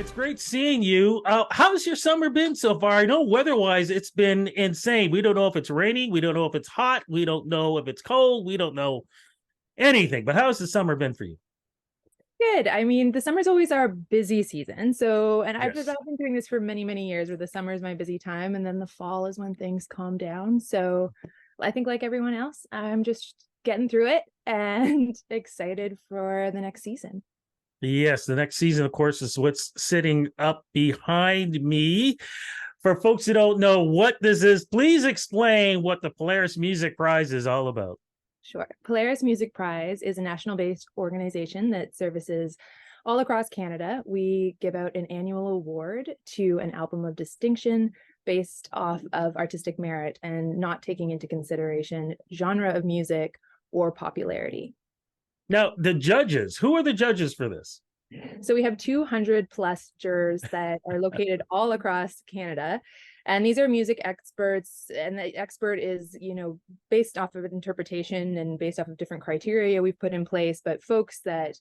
It's great seeing you. How's your summer been so far? I know weather-wise, it's been insane. We don't know if it's raining. We don't know if it's hot. We don't know if it's cold. We don't know anything. But how's the summer been for you? Good. I mean, the summer's always our busy season. So, and I've Yes. been doing this for many, many years where the summer is my busy time and then the fall is when things calm down. So, I think like everyone else, I'm just getting through it and excited for the next season. Yes, the next season, of course, is what's sitting up behind me. For folks who don't know what this is, please explain what the Polaris Music Prize is all about. Sure. Polaris Music Prize is a national-based organization that services all across Canada. We give out an annual award to an album of distinction based off of artistic merit and not taking into consideration genre of music or popularity. Now, the judges, who are the judges for this? So we have 200 plus jurors that are located all across Canada. And these are music experts, and the expert is, based off of an interpretation and based off of different criteria we've put in place, but folks that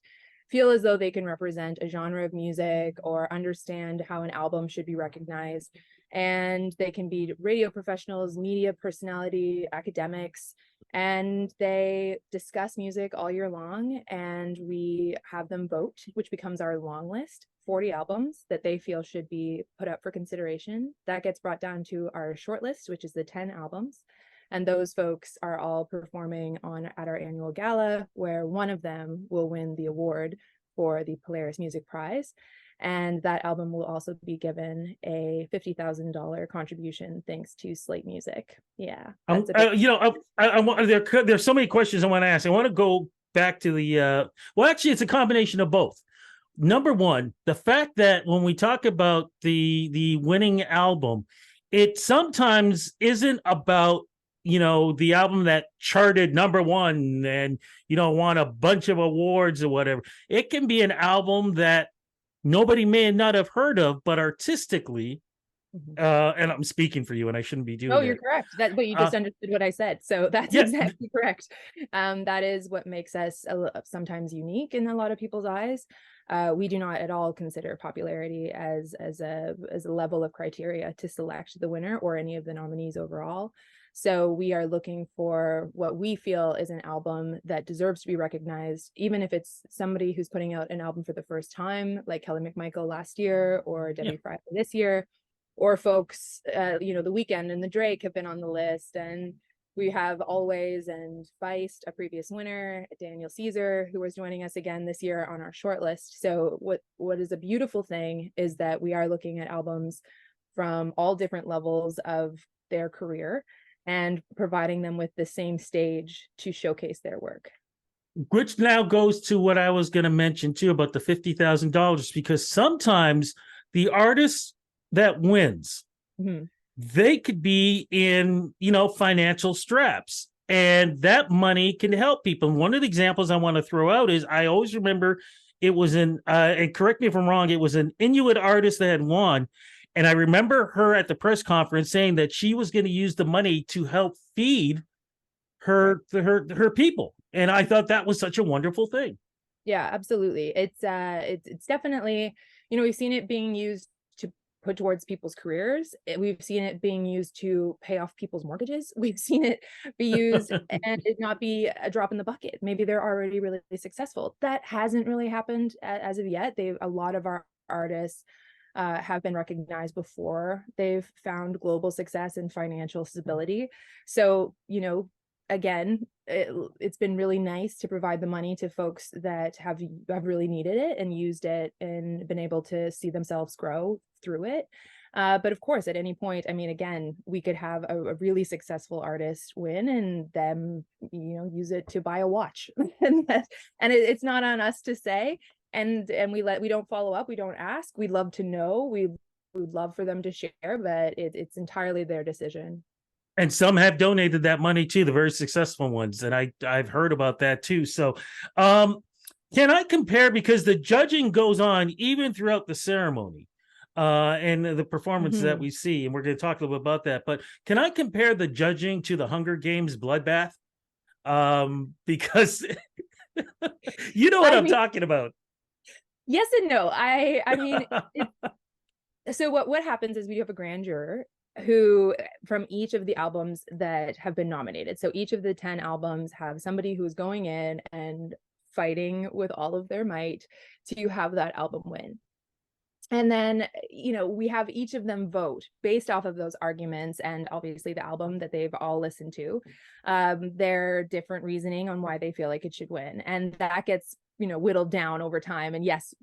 feel as though they can represent a genre of music or understand how an album should be recognized. And they can be radio professionals, media personality, academics, and they discuss music all year long. And we have them vote, which becomes our long list, 40 albums that they feel should be put up for consideration. That gets brought down to our short list, which is the 10 albums. And those folks are all performing at our annual gala, where one of them will win the award for the Polaris Music Prize. And that album will also be given a $50,000 contribution thanks to Slate Music. Yeah, that's a big. There's so many questions I want to ask. I want to go back to well, actually, it's a combination of both. Number one, the fact that when we talk about the winning album, it sometimes isn't about the album that charted number one and won a bunch of awards or whatever. It can be an album that nobody may not have heard of, but artistically, and I'm speaking for you, and I shouldn't be doing Oh, that. you're correct. But you just understood what I said. So that's Yeah. exactly correct. That is what makes us sometimes unique in a lot of people's eyes. We do not at all consider popularity as a level of criteria to select the winner or any of the nominees overall. So we are looking for what we feel is an album that deserves to be recognized, even if it's somebody who's putting out an album for the first time, like Kelly McMichael last year or Debbie Friday this year, or folks, The Weeknd and the Drake have been on the list, and we have Always and Feist, a previous winner, Daniel Caesar, who is joining us again this year on our short list. So what is a beautiful thing is that we are looking at albums from all different levels of their career and providing them with the same stage to showcase their work. Which now goes to what I was going to mention too about the $50,000, because sometimes the artist that wins, they could be in financial straps, and that money can help people. And one of the examples I want to throw out is, I always remember it was and correct me if I'm wrong, it was an Inuit artist that had won. And I remember her at the press conference saying that she was going to use the money to help feed her people. And I thought that was such a wonderful thing. Yeah, absolutely. It's definitely, we've seen it being used to put towards people's careers. We've seen it being used to pay off people's mortgages. We've seen it be used and it not be a drop in the bucket. Maybe they're already really successful. That hasn't really happened as of yet. A lot of our artists have been recognized before they've found global success and financial stability. So, again, it's been really nice to provide the money to folks that have really needed it and used it and been able to see themselves grow through it. But of course, at any point, I mean, again, we could have a really successful artist win and them, use it to buy a watch. and it's not on us to say. And we don't follow up. We don't ask. We'd love to know. We'd love for them to share, but it's entirely their decision. And some have donated that money to the very successful ones, and I've heard about that too. So, can I compare, because the judging goes on even throughout the ceremony, and the performance that we see, and we're going to talk a little bit about that. But can I compare the judging to the Hunger Games bloodbath? Because you know what I'm talking about. Yes and no. I mean, so what happens is we have a grand juror who from each of the albums that have been nominated. So each of the 10 albums have somebody who's going in and fighting with all of their might to have that album win. And then, we have each of them vote based off of those arguments and obviously the album that they've all listened to, their different reasoning on why they feel like it should win. And that gets, whittled down over time. And yes,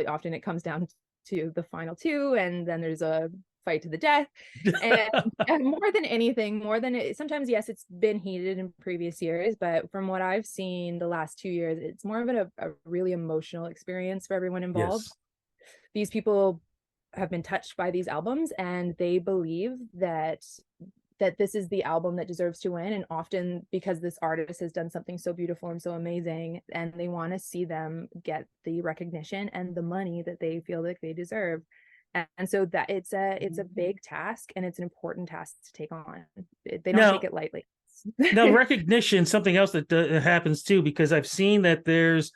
often it comes down to the final two, and then there's a fight to the death. And more than anything, sometimes, yes, it's been heated in previous years, but from what I've seen the last 2 years, it's more of a really emotional experience for everyone involved. Yes. These people have been touched by these albums, and they believe that this is the album that deserves to win, and often because this artist has done something so beautiful and so amazing, and they want to see them get the recognition and the money that they feel like they deserve. And so that it's a big task, and it's an important task to take on. They don't take it lightly. Now, recognition, something else that happens too, because I've seen that there's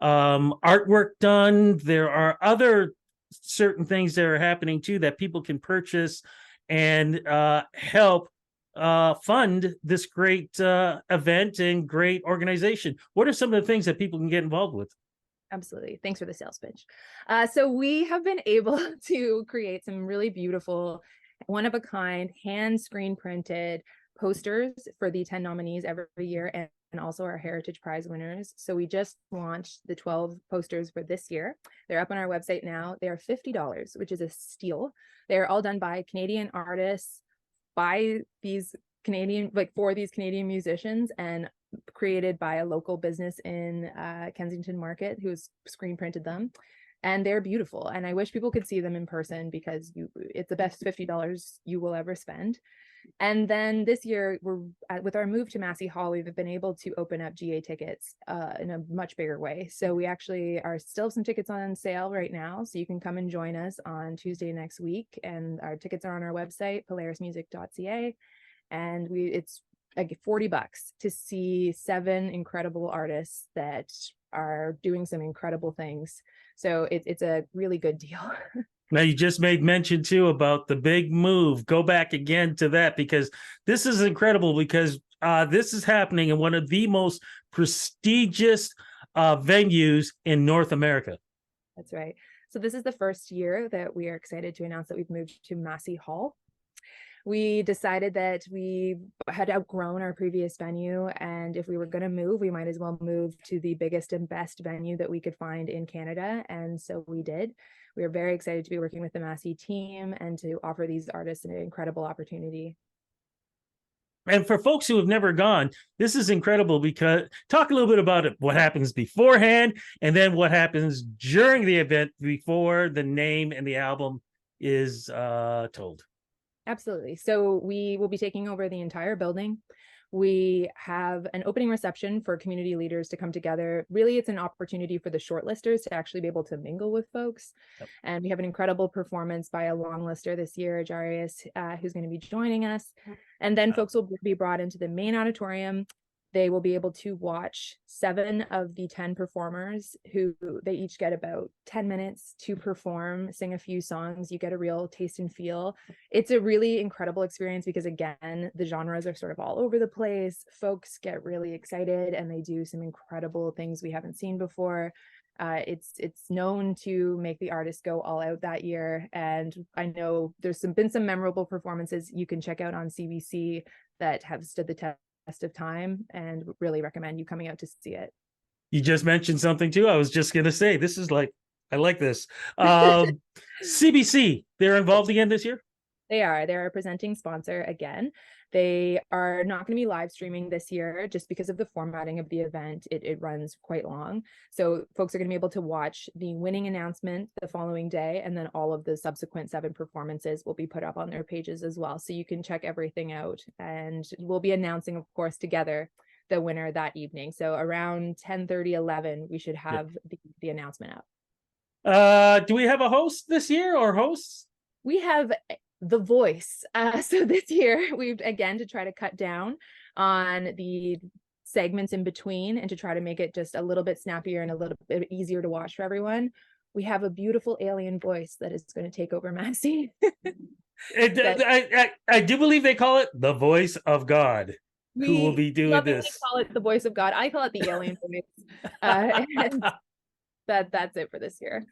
artwork done. There are other certain things that are happening too that people can purchase and help fund this great event and great organization. What are some of the things that people can get involved with? Absolutely. Thanks for the sales pitch. So we have been able to create some really beautiful, one-of-a-kind, hand screen printed posters for the 10 nominees every year, and also our Heritage Prize winners. So we just launched the 12 posters for this year. They're up on our website now. They are $50, which is a steal. They're all done by Canadian artists, by these for these Canadian musicians, and created by a local business in Kensington Market who's screen printed them. And they're beautiful. And I wish people could see them in person, because it's the best $50 you will ever spend. And then this year, with our move to Massey Hall, we've been able to open up GA tickets in a much bigger way. So we actually are still some tickets on sale right now. So you can come and join us on Tuesday next week. And our tickets are on our website, polarismusic.ca. And it's like $40 to see 7 incredible artists that are doing some incredible things. So it's a really good deal. Now, you just made mention too about the big move. Go back again to that, because this is incredible, because this is happening in one of the most prestigious venues in North America. That's right. So this is the first year that we are excited to announce that we've moved to Massey Hall. We decided that we had outgrown our previous venue, and if we were going to move, we might as well move to the biggest and best venue that we could find in Canada. And so we did. We are very excited to be working with the Massey team and to offer these artists an incredible opportunity. And for folks who have never gone, this is incredible, because talk a little bit about it, what happens beforehand, and then what happens during the event before the name and the album is told. Absolutely. So we will be taking over the entire building. We have an opening reception for community leaders to come together. Really, it's an opportunity for the shortlisters to actually be able to mingle with folks. Yep. And we have an incredible performance by a long lister this year, Jarius, who's going to be joining us. And then folks will be brought into the main auditorium. They will be able to watch 7 of the 10 performers, who they each get about 10 minutes to perform, sing a few songs. You get a real taste and feel. It's a really incredible experience, because again, the genres are sort of all over the place. Folks get really excited, and they do some incredible things we haven't seen before. It's known to make the artists go all out that year. And I know there's been some memorable performances you can check out on CBC that have stood the test of time, and really recommend you coming out to see it. You just mentioned something too. I was just going to say, this is like, I like this. CBC, they're involved again this year? They're a presenting sponsor again. They are not going to be live streaming this year, just because of the formatting of the event. It runs quite long. So folks are going to be able to watch the winning announcement the following day, and then all of the subsequent 7 performances will be put up on their pages as well. So you can check everything out, and we'll be announcing, of course, together the winner that evening. So around 10:30, 11, we should have the announcement up. Do we have a host this year, or hosts? We have The Voice. So this year, we've, again, to try to cut down on the segments in between, and to try to make it just a little bit snappier and a little bit easier to watch for everyone, we have a beautiful alien voice that is going to take over Massey. I do believe they call it the voice of God, who will be doing this. Call it the voice of God. I call it the alien voice. And that's it for this year.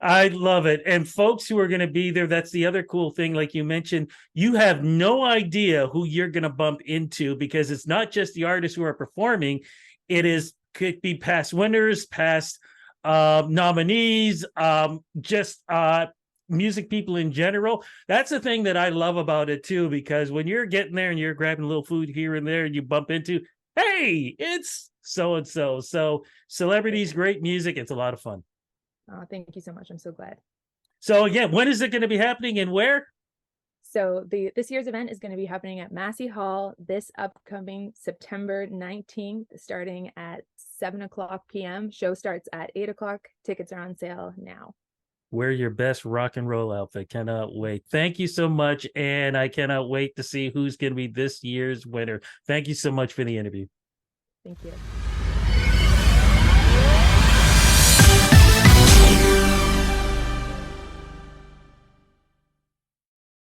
I love it. And folks who are going to be there, that's the other cool thing. Like you mentioned, you have no idea who you're going to bump into, because it's not just the artists who are performing. Could be past winners, past nominees, just music people in general. That's the thing that I love about it too, because when you're getting there and you're grabbing a little food here and there and you bump into, hey, it's so-and-so. So celebrities, great music. It's a lot of fun. Oh, thank you so much. I'm so glad. So again, when is it going to be happening and where? So this year's event is going to be happening at Massey Hall this upcoming September 19th, starting at 7:00 p.m. Show starts at 8:00. Tickets are on sale now. Wear your best rock and roll outfit. Cannot wait. Thank you so much. And I cannot wait to see who's going to be this year's winner. Thank you so much for the interview. Thank you.